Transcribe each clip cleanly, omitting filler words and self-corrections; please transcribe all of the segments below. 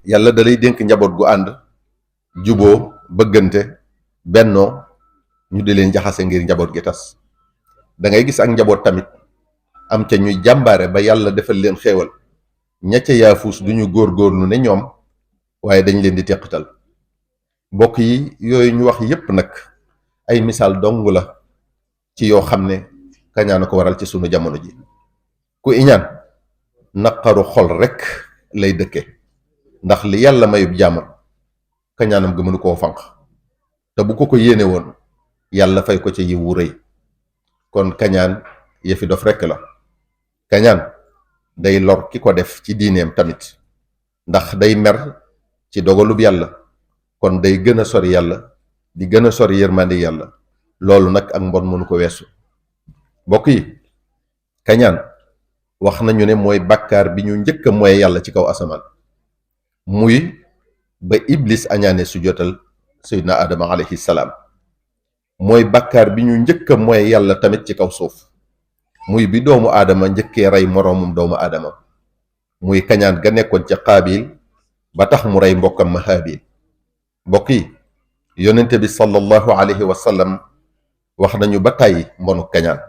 yàlla da lay dénk njaboot gu ànd juboo bëggante bennoo ñu di leen jaxase ngir njaboot gi tas. da ngay gis ak njaboot tamit am ca ñuy jàmbaare ba yàlla defal leen xéewal ña ca yaafuus du ñu góorgóorlu ne ñoom waaye dañ leen di teqatal. mbokk yi yooyu ñu wax yépp nag ay misaal dong la ci yoo xam ne kañaan a ko waral ci sunu jamono ji. ku iñaan naqaru xol rekk lay dëkke ndax li yàlla mayub jaamam kañaanam ga mënu koo fanq te bu ko yéene woon yàlla fay ko ca yiw wu rëy. kon kañaan yëfi dof rekk la. kañaan day lor ki ko def ci diineem tamit ndax day mer ci dogalub yàlla kon day gën a sori yàlla di gën a sori yërmande yàlla. loolu nag ak mbon mënu ko weesu. mbokk yi kañaan wax nañu ne mooy bàkkaar bi ñu njëkk a mooy yàlla ci kaw asamaan muy ba iblis añaane su jotal seydina adama alayhi salaam. mooy bàkkaar bi ñu njëkk a mooy yàlla tamit ci kaw suuf muy bi doomu aadama njëkkee rey moroomum doomu aadama muy kañaan ga nekkoon ca qaabil ba tax mu rey mbokkam ma haabil. mbokk yi yonente bi sallallahu alayhi wa sallam wax nañu ba tàyyi mbonu kañaan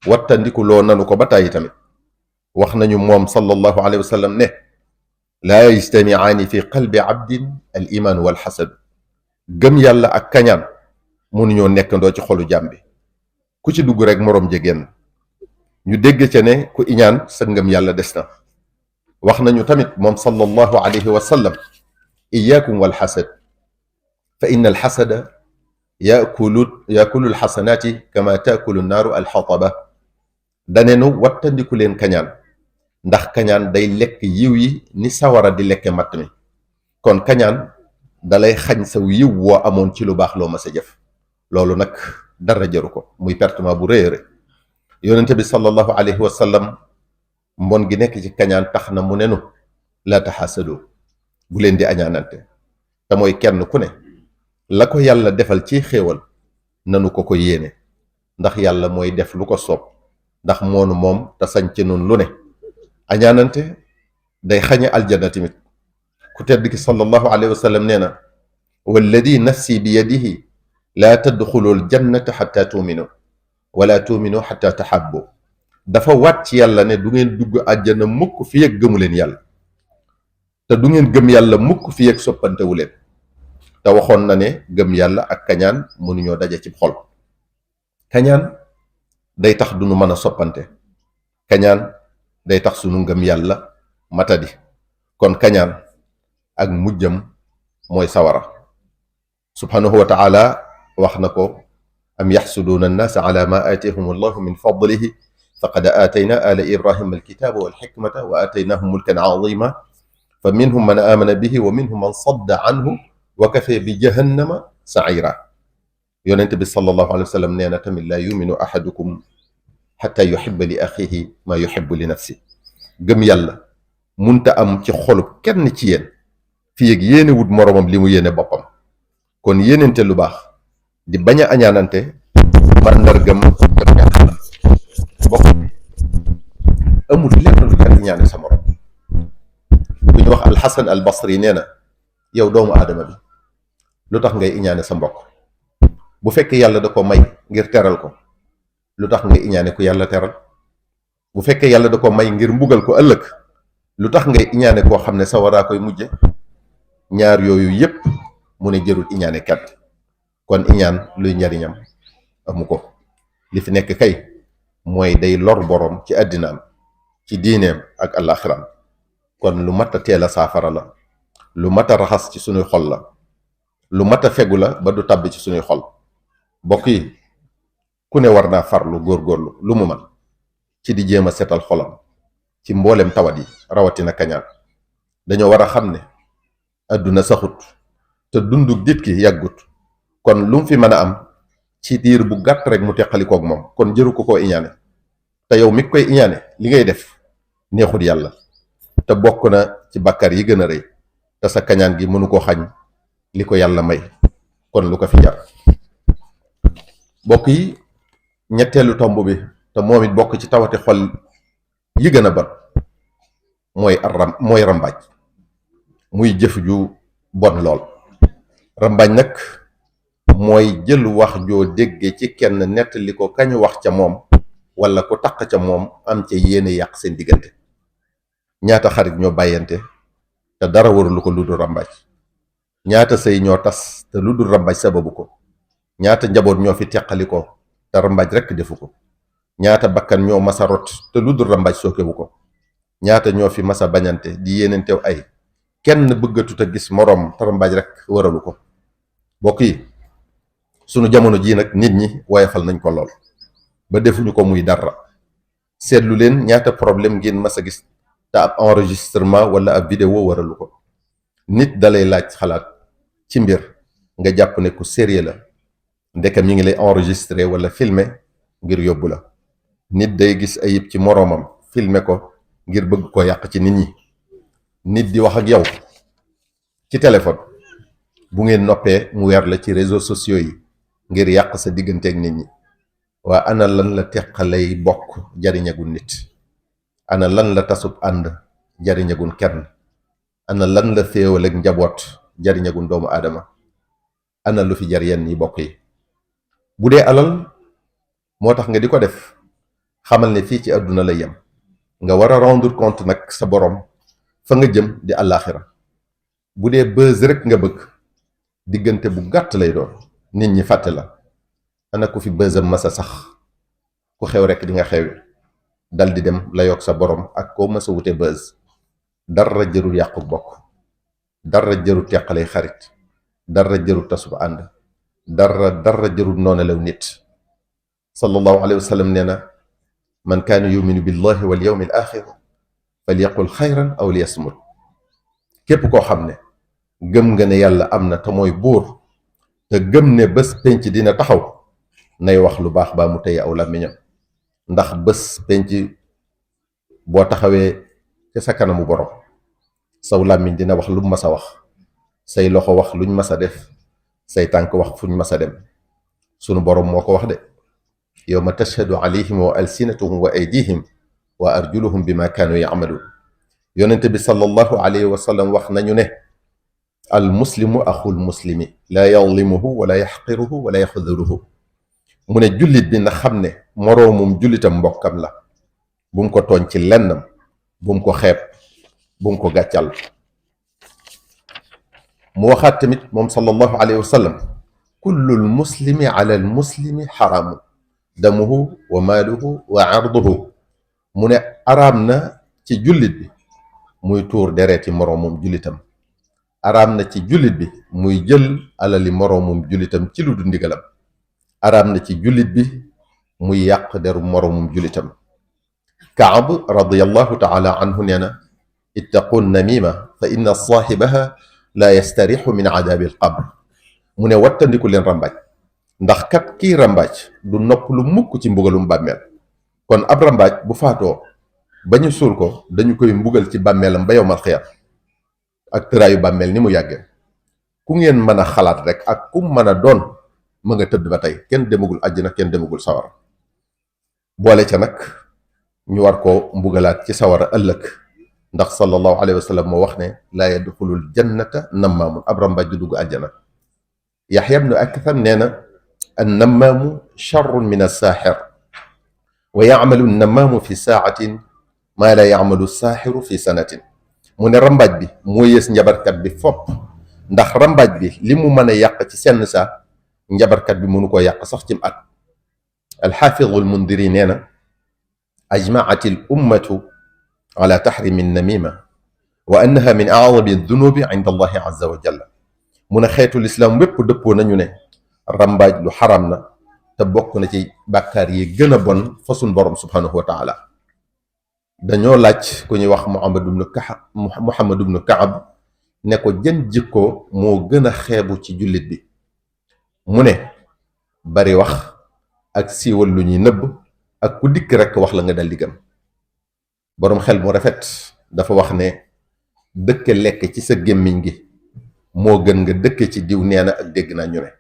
wattandiku loo nanu ko ba tàyyi tamit. wax nañu moom sallallahu alayhi wa sallam ne laa yajtamiaani fi qalbi abdin al imaan wal xasad. gëm yàlla ak kañaan mënuñoo nekkandoo ci xolu jaam bi ku ci dugg rek moroom jegéen. ñu dégg ca ne ku iñaan sa ngëm yàlla des na. wax nañu tamit moom sallallahu alayhi wa sallam iyaakum wal xasad fa inna al xasada yakulu al xasanaati kama taakulu naaru al xataba. danenu wattandiku leen kañaan ndax kañaan day lekk yiw yi ni sawara di lekke matt mi. kon kañaan dalay xañ saw yiw woo amoon ci lu baax loo ma sa jëf. loolu nag dara jaru ko muy pertement bu rëy a rëy. yonente bi sallallahu alayhi wa sallam mbon gi nekk ci kañaan tax na mu nenu la taxaasadu bu leen di añaanante. te mooy kenn ku ne la ko yàlla defal ci xéewal nanu ko yéene ndax yàlla mooy def lu ko soob ndax moonu moom te sañ ci nun lu ne. añaanante day xañe aljana tamit. ku tedd ki sallallahu alayhi wa sallam nee na walladi nafsi bi yadihi laa tadxulul jannata xatta tuuminu wala tuuminu xatta taxabbu. dafa waat ci yàlla ne du ngeen dugg àjjana mukk fi yëg gëmu leen yàlla te du ngeen gëm yàlla mukk fi yëg soppantewu leen. te waxoon na ne gëm yàlla ak kañaan mënuñoo daje ci xol. kañaan day tax du nu mën a soppante. kañaan day tax sunu ngëm yàlla matadi. kon kañaan ak mujjam mooy sawara. subhanahu wa taala wax na ko am yaxsuduuna annaasa ala ma aatihum allahu min fadlihi faqad aatayna ala ibrahima alkitaba walxikmata wa aataynahum mulkan azima fa minhum man amana bihi wa minhum man sadda anhu wa kafe bi jahannama saira. yonente bi sallallahu alayhi wa sallam nee na tamit laa yuminu ahadukum xata yuxiba li axihi maa yuxibu li nafsi. gëm yàlla munta am ci xolub kenn ci yéen fii ak yéene wut moroomam li mu yéene boppam. kon yéenente lu baax di bañ a añaanante màndargam gëm yàlla. bokk amul lenn lu jar iñaane sa morom. bu ñu wax alxasan al basri nee na yow doomu aadama bi lu tax ngay iñaane sa mbokk. bu fekkee yàlla da ko may ngir teral ko lu tax ngay iñaane ku yàlla teral. bu fekkee yàlla da ko may ngir mbugal ko ëllëg lu tax ngay iñaane koo xam ne sawaraa koy mujje. ñaar yooyu yépp mu ne jërul iñaane kat. kon iñaan luy njariñam amu ko. li fi nekk kay mooy day lor boroom ci àddinaam ci diineem ak àllaaxiram. kon lu mat a teel a saafara la. lu mat a raxas ci sunuy xol la. lu mat a fegu la ba du tàbbi ci sunuy xol. mbokk yi ku ne war naa farlu góorgóorlu lu mu man ci di jéem a setal xolam ci mboolem tawat yi rawatina kañaan. dañoo war a xam ne àdduna saxut te dundu dit ki yàggut. kon lu mu fi mën a am ci diir bu gàtt rek mu teqalikoog moom. kon jëru ko koo iñaane. te yow mi koy iñaane li ngay def neexut yàlla te bokk na ci bàkkaar yi gën a rëy. te sa kañaan gi mënu koo xañ li ko yàlla may. kon lu ko fi jar. bokk yi ñetteelu tomb bi te moom it bokk ci tawati xol yi gën a bon mooy rambaaj. muy jëf ju bon lool. rambaaj nag mooy jël wax joo dégge ci kenn nettali ko kañu wax ca moom wala ko taq ca moom am ca yéene yàq seen diggante. ñaata xarit ñoo bàyyante te dara warulu ko lu dul rambaaj. ñaata sëy ñoo tas te lu dul rambaaj sababu ko. ñaata njaboot ñoo fi teqali ko te rambaaj rekk defu ko. ñaata bakkan ñoo masa rot te lu dul rambaaj sookewu ko. ñaata ñoo fi masa bañante di yéenentew ay kenn bëggatut a gis moroom te rambaaj rekk waralu ko. bokk yi sunu jamono jii nag nit ñi woyofal nañ ko lool ba defuñu ko muy dara. seetlu leen ñaata problème ngeen mas a gis te ab enregistrement wala ab vidéo waralu ko. nit dalay laaj xalaat ci mbir nga jàpp ne ku sérieux la ndeke mi ngi lay enregistrer wala filmer ngir yóbbu la. nit day gis ayib ci moroomam filmer ko ngir bëgg ko yàq ci nit ñi. nit di wax ak yow ci téléphone bu ngeen noppee mu weer la ci réseaux sociaux yi ngir yàq sa digganteeg nit ñi. waa ana lan la teqalay bokk jariñagul nit? ana lan la tasub ànd jariñagul kenn? ana lan la féewal ak njaboot jariñagul doomu aadama? ana lu fi jar yenn yi bokk yi? bu dee alal moo tax nga di ko def xamal ne fii ci àdduna lay yem. nga war a rendre compte nag sa borom fa nga jëm di àllaaxira. bu dee buzz rek nga bëgg diggante bu gàtt lay doon nit ñi fàtte la. ana ku fi bësam masa sax ku xew rek di nga xewi dal di dem la yokk sa borom ak koo masa wute bës. dara jërul yàqu bokk, dara jërul teqalay xarit, dara jërul tasub ànd, dara jërul noonalew nit. sallallahu alayhi wa sallam nee na man kaana yuminu billahi wal yawmi al axir falyaqul xayran aw liyasmut. képp koo xam ne gëm nga ne yàlla am na te mooy buur te gëm ne bés penc dina taxaw nay wax lu baax baa mu tey aw làmmiñam. ndax bés penc boo taxawee ca sa kanamu borom saw làmmiñ dina wax lu mas a wax, say loxo wax luñ mas a def, say tànk wax fuñ mas a dem. sunu borom moo ko wax de yawma tashhadu alayhim wa alsinatuhum wa aydihim wa arjuluhum bima kaanu yamaluun. yonente bi sallallahu alayhi wa sallam wax nañu ne al muslimu axul muslimi laa yadlimuhu wala yaxqiruhu wala yaxduruhu. mu ne jullit bi na xam ne moroomum jullitam mbokkam la. bu mu ko tooñ ci lennam, bu mu ko xeeb, bu mu ko gàccal. mu waxaat tamit moom sallallahu alayhi wa sallam kullul muslimi ala al muslimi xaraamu damuhu wa maaluhu wa arduhu. mu ne araam na ci jullit bi muy tuur dereeti moroomum jullitam. araam na ci jullit bi muy jël alali moroomum jullitam ci lu du ndigalam. araam na ci jullit bi muy yàq deru moroomum jullitam. Kaab radiyallahu taala anhu nee na ittaqu namima fa inna saaxibaha la yastarixu min adaabi alqabr. mu ne wattandiku leen rambaaj ndax kat kii rambaaj du nopp lu mukk ci mbugalum bàmmeel. kon ab rambaaj bu faatoo ba ñu suul ko dañu koy mbugal ci bàmmeelam ba yowmal xiyaam ak tëraayu bàmmeel ni mu yàggee. ku ngeen mën a xalaat rek ak ku mën a doon ma nga tëdd ba tey kenn demagul àjjana kenn demagul sawara. boole ca nag ñu war koo mbugalaat ci sawara ëllëg ndax sallallahu alayhi wa sallam moo wax ne laa yadxulul jannata nammaamun. ab rambaaj du dugg àjjana. yaxya bnu aktham nee na an nammaamu charrun min assaaxir wa yacmalu nammaamu fi saacatin maa laa yacmalu saaxiru fi sanatin. mu ne rambaaj bi moo yées njabarkat bi fopp ndax rambaaj bi li mu mën a yàq ci senn saa njabarkat bi mënu koo yàq sax cim at. alxaafidu almundiri nee na ajmacat al ummatu ala taxrimi namima wa annaha min acdami dunubi inda allahi azza wa jalla. mu ne xeetu lislaam wépp dëppoo nañu ne rambaaj lu xaram na te bokk na ci bàkkaar yi gën a bon fa sun borom subhanahu wa taala. dañoo laaj ku ñuy wax Muhammad ibnu Kaab ne ko jën jikko moo gën a xeebu ci jullit bi. mu ne bari wax ak siiwal lu ñuy nëbb ak ku dikk rekk wax la nga dal di gëm. boroom xel mu rafet dafa wax ne dëkke lekk ci sa gémmiñ gi moo gën nga dëkke ci diw nee na ak dégg naa ñu ne.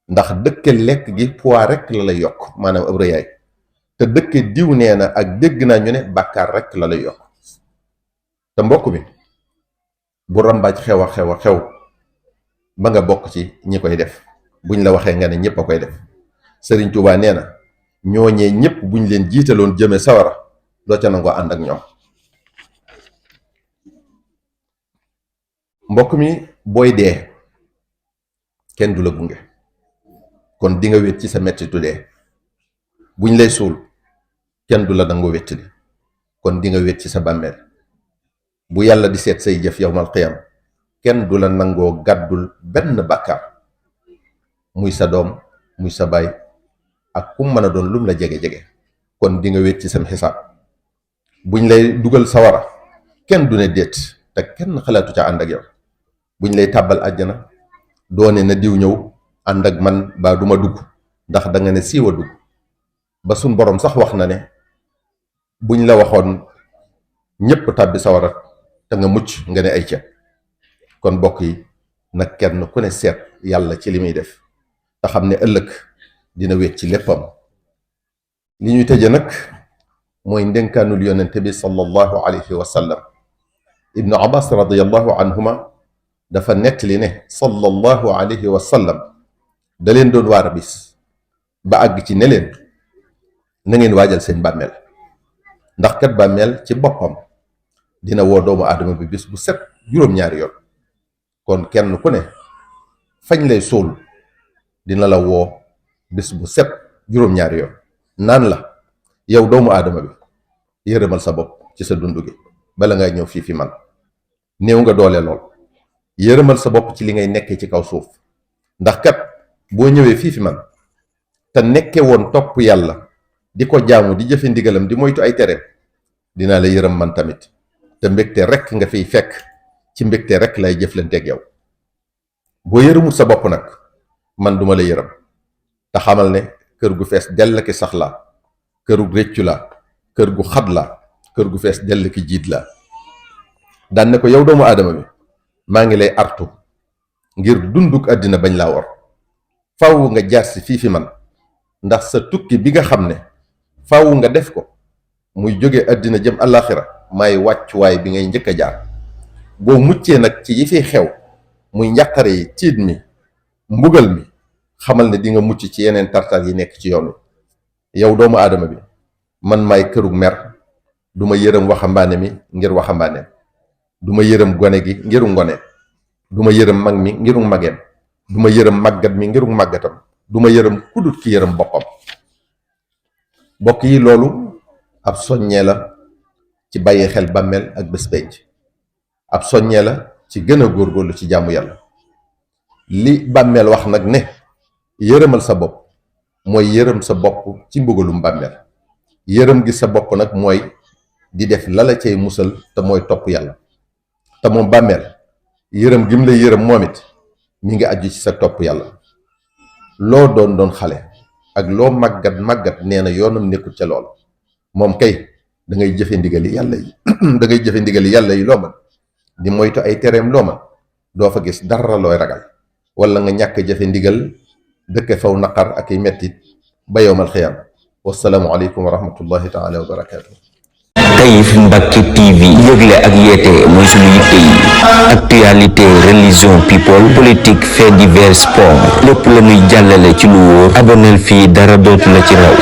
ndax dëkke lekk gi poids rekk la lay yokk maanaam ab rëyaay te dëkke diw nee na ak dégg naa ñu ne bàkkaar rekk la lay yokk. te mbokk mi bu rambaaj xew a xew ba nga bokk ci ñi koy def buñ la waxee nga ne ñëpp a koy def Sëriñ Tuubaa nee na ñooñee ñëpp buñ leen jiitaloon jëme sawara doo ca nangoo ànd ak ñoom. mbokk mi booy dee kenn du la gunge kon di nga wét ci sa mettitu dee. buñ lay suul kenn du la nangoo wéttali kon di nga wét ci sa bàmmeel. bu yàlla di seet say jëf yawmal qiyam kenn du la nangoo gàddul benn bàkkaar muy sa doom muy sa baay ak kum mën a doon lum la jege-jege kon di nga wét ci sam xisaab. buñ lay dugal sawara kenn du ne déet te kenn xalaatu ca ànd ak yow. buñ lay tàbbal àjjana doone na diw ñëw ànd ak man baa duma dugg ndax da nga ne siiwa dugg ba suñ boroom sax wax na ne buñ la waxoon ñépp tàbbi sawara te nga mucc nga ne ay ca. kon bokk yi nag kenn ku ne seet yàlla ci li muy def te xam ne ëllëg dina wéet ci léppam. li ñuy tëje nag mooy ndénkaanul yonente bi sallallahu alayhi wa sallam. ibnu abbas radiallahu anhuma dafa nettali ne sallallahu alayhi wa sallam da leen doon waar bis ba àgg ci ne leen na ngeen waajal seen bàmmeel ndax kat bàmmeel ci boppam dina woo doomu aadama bi bis bu set juróom-ñaari yoon. kon kenn ku ne fañ lay suul dina la woo bis bu set juróom-ñaari yoon naan la yow doomu aadama bi yërëmal sa bopp ci sa dund gi bala ngay ñëw fii fi man. néew nga doole lool yërëmal sa bopp ci li ngay nekkee ci kaw suuf ndax kat boo ñëwee fii fi man te nekke woon topp yàlla di ko jaamu di jëfe ndigalam di moytu ay tereem dinaa la yërëm man tamit te mbégte rekk nga fiy fekk ci mbégte rekk lay jëflanteeg yow. boo yërëmul sa bopp nag man duma la yërëm te xamal ne kër gu fees dell ki sax la kër gu réccu la kër gu xat la kër gu fees dell ki jiit la. daan ne ko yow doomu aadama bi maa ngi lay artu ngir dunduk àddina bañ laa war faw nga jaar si fii fi man ndax sa tukki bi nga xam ne faw nga def ko muy jóge àddina jëm àllaaxira may wàccuwaay bi ngay njëkk a jaar. boo muccee nag ci yi fiy xew muy njàqare yi tiit mi mbugal mi xamal ne di nga mucc ci yeneen tartar yi nekk ci yoon wi. yow doomu aadama bi man maay kërug mer du ma yërëm waxambaane mi ngir waxambaane du ma yërëm gone gi ngiru ngone du ma yërëm mag mi ngiru mageem du ma yërëm màggat mi ngiru màggatam du ma yërëm kudut ki yërëm boppam. bokk yi loolu ab soññee la ci bàyyi xel bàmmeel ak bés penc ab soññee la ci gën a góorgóorlu ci jaamu yàlla. li bàmmeel wax nag ne yërëmal sa bopp mooy yërëm sa bopp ci mbugalum bàmmeel. yërëm gi sa bopp nag mooy di def lala cay musal te mooy topp yàlla te moom bàmmeel yërëm gi mu lay yërëm moom it mi ngi aju ci sa topp yàlla. loo doon xale ak loo màggat nee na yoonam nekkul ca lool moom kay da ngay jëfe ndigali yàlla yi da ngay jëfe ndigali yàlla yi loo mën di moytu ay tereem loo mën doo fa gis dara looy ragal wala nga ñàkk jëfe ndigal dëkke faw naqar ak i mettit ba yowmal xiyaam. wassalaamu aleykum wa rahmatullahi taala wa barakaatu. Taif Mbacke TV yëgle ak yeete mooy suñu yitte yi actualité religion people politique fait divers sport lépp la ñuy jàllale ci lu wóor aboneel fii dara dootu la ci raw.